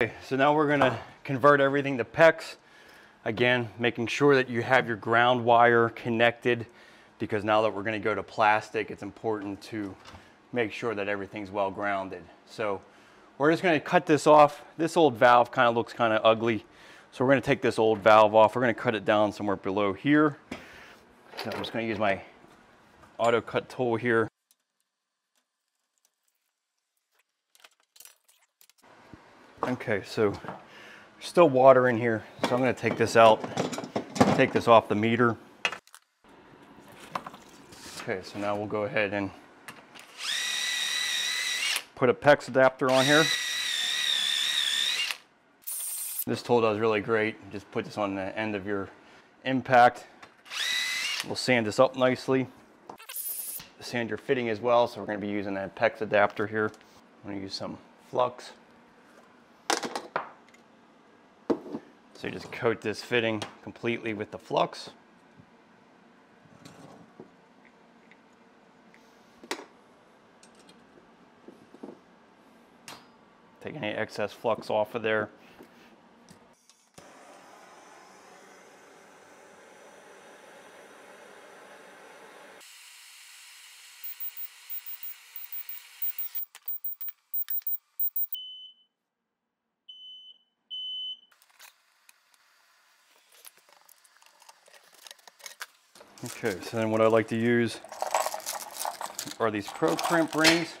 Okay, so now we're gonna convert everything to PEX. Again, making sure that you have your ground wire connected, because now that we're gonna go to plastic, it's important to make sure that everything's well grounded. So we're just gonna cut this off. This old valve kind of looks kind of ugly. So we're gonna take this old valve off. We're gonna cut it down somewhere below here. So I'm just gonna use my auto cut tool here. Okay, so there's still water in here. So I'm gonna take this out, take this off the meter. Okay, so now we'll go ahead and put a PEX adapter on here. This tool does really great. Just put this on the end of your impact. We'll sand this up nicely. Sand your fitting as well, so we're going to be using that PEX adapter here. I'm going to use some flux. So you just coat this fitting completely with the flux. Take any excess flux off of there. Okay, so then what I like to use are these Pro Crimp rings.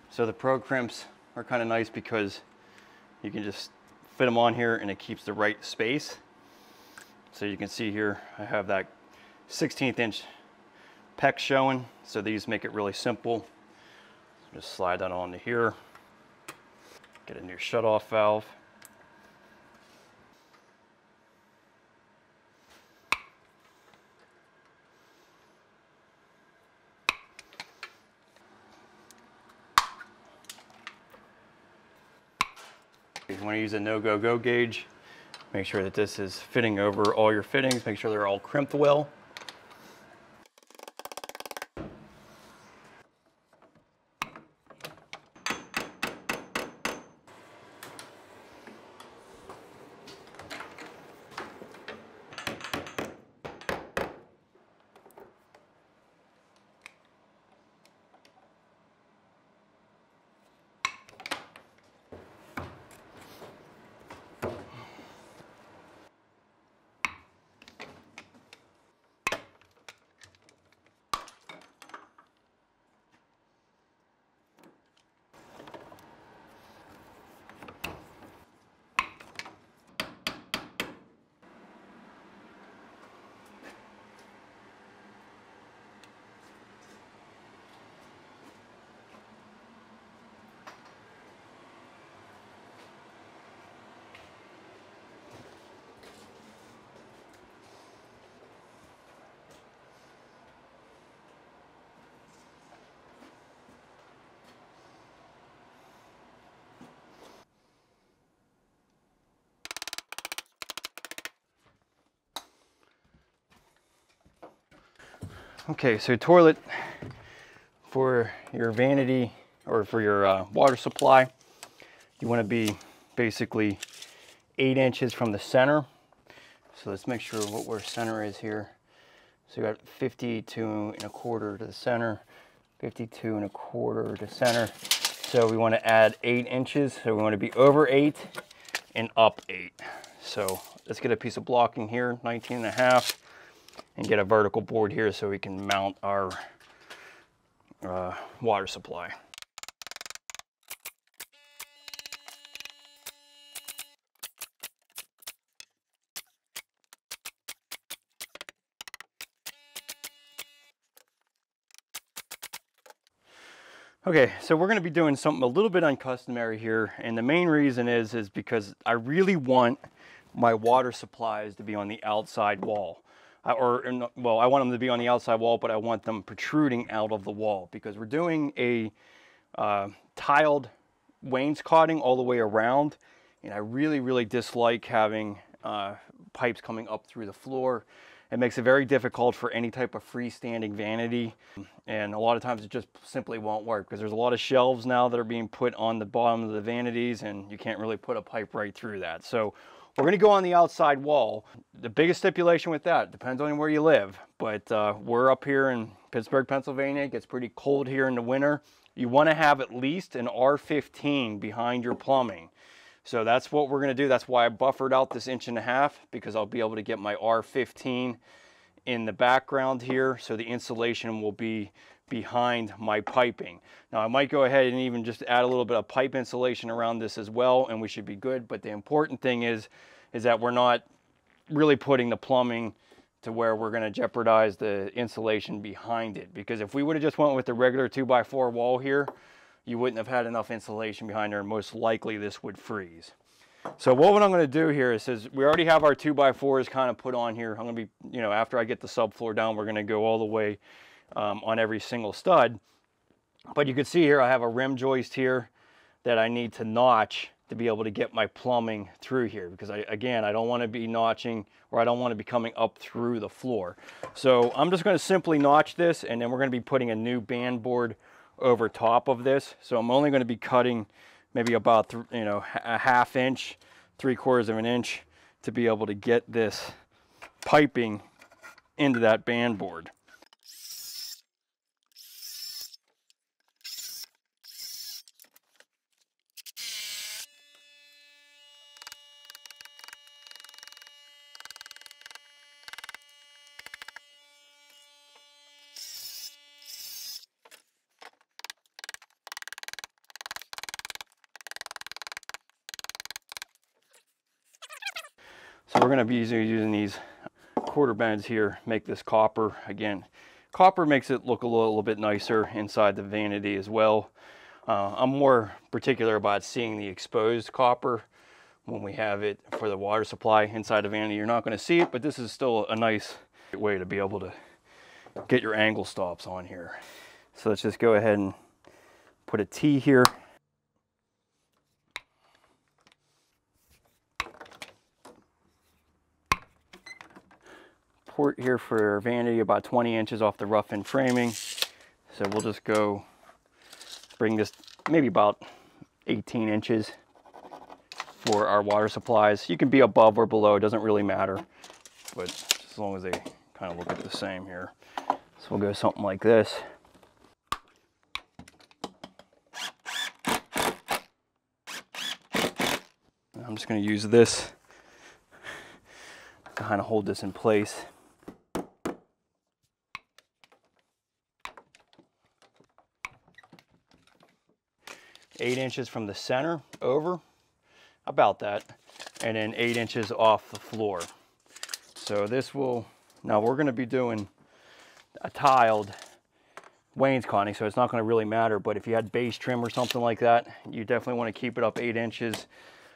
So the Pro Crimps are kind of nice because you can just fit them on here and it keeps the right space. So you can see here, I have that 16th inch PEX showing. So these make it really simple. Just slide that onto here. Get a new shutoff valve. You want to use a no-go-go gauge. Make sure that this is fitting over all your fittings. Make sure they're all crimped well. Okay, so toilet for your vanity or for your water supply, you want to be basically 8 inches from the center. So let's make sure what where center is here. So you got 52 1/4 to the center, 52 1/4 to center. So we want to add 8 inches. So we want to be over 8 and up 8. So let's get a piece of blocking here, 19 1/2. And get a vertical board here so we can mount our water supply. Okay, so we're going to be doing something a little bit uncustomary here, and the main reason is because I really want my water supplies to be on the outside wall. Well, I want them to be on the outside wall, but I want them protruding out of the wall because we're doing a tiled wainscoting all the way around, and I really dislike having pipes coming up through the floor, It makes it very difficult for any type of freestanding vanity. And a lot of times it just simply won't work because there's a lot of shelves now that are being put on the bottom of the vanities and you can't really put a pipe right through that. So we're going to go on the outside wall. The biggest stipulation with that depends on where you live, but we're up here in Pittsburgh, Pennsylvania. It gets pretty cold here in the winter. You want to have at least an R15 behind your plumbing. So that's what we're going to do. That's why I buffered out this 1.5 inches, because I'll be able to get my R15 in the background here, so the insulation will be behind my piping. Now I might go ahead and even just add a little bit of pipe insulation around this as well, and we should be good. But the important thing is that we're not really putting the plumbing to where we're going to jeopardize the insulation behind it, because if we would have just went with the regular 2x4 wall here, you wouldn't have had enough insulation behind there, and most likely this would freeze. So what I'm going to do here is we already have our 2x4s kind of put on here. I'm going to be, you know, after I get the subfloor down, we're going to go all the way on every single stud. But you can see here I have a rim joist here that I need to notch to be able to get my plumbing through here, because again, I don't want to be notching, or I don't want to be coming up through the floor. So I'm just going to simply notch this, and then we're going to be putting a new band board over top of this. So I'm only going to be cutting maybe about, you know, a 1/2 inch, 3/4 of an inch to be able to get this piping into that band board. So we're going to be using these quarter bends here, make this copper. Again, copper makes it look a little bit nicer inside the vanity as well. I'm more particular about seeing the exposed copper when we have it for the water supply inside the vanity. You're not going to see it, but this is still a nice way to be able to get your angle stops on here. So let's just go ahead and put a T here. Port here for vanity about 20 inches off the rough-in framing. So we'll just go bring this maybe about 18 inches for our water supplies. You can be above or below, it doesn't really matter, but just as long as they kind of look at the same here. So we'll go something like this. I'm just going to use this to kind of hold this in place. 8 inches from the center over, about that, and then 8 inches off the floor. So this will, now we're going to be doing a tiled wainscoting, so it's not going to really matter, but if you had base trim or something like that, you definitely want to keep it up 8 inches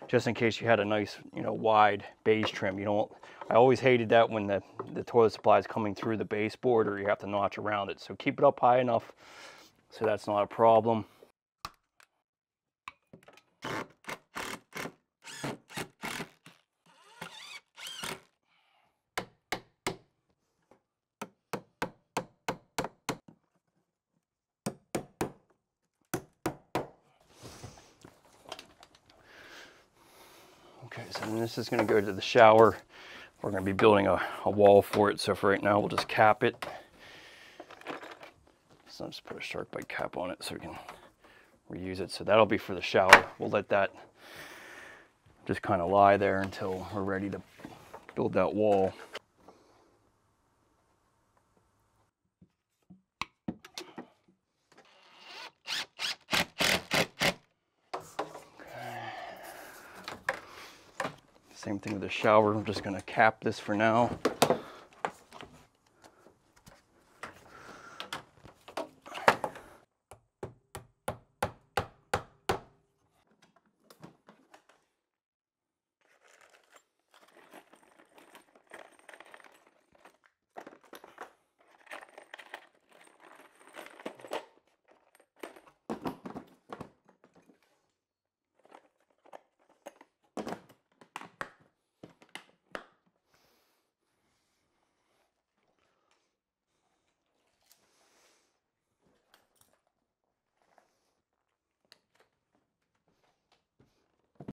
just in case you had a nice, you know, wide base trim. You don't, I always hated that when the toilet supply is coming through the baseboard, or you have to notch around it. So keep it up high enough so that's not a problem. Okay, so then this is going to go to the shower. We're going to be building a wall for it, so for right now we'll just cap it. So I'll just put a SharkBite cap on it so we can reuse it. So that'll be for the shower. We'll let that just kind of lie there until we're ready to build that wall. Same thing with the shower. I'm just going to cap this for now.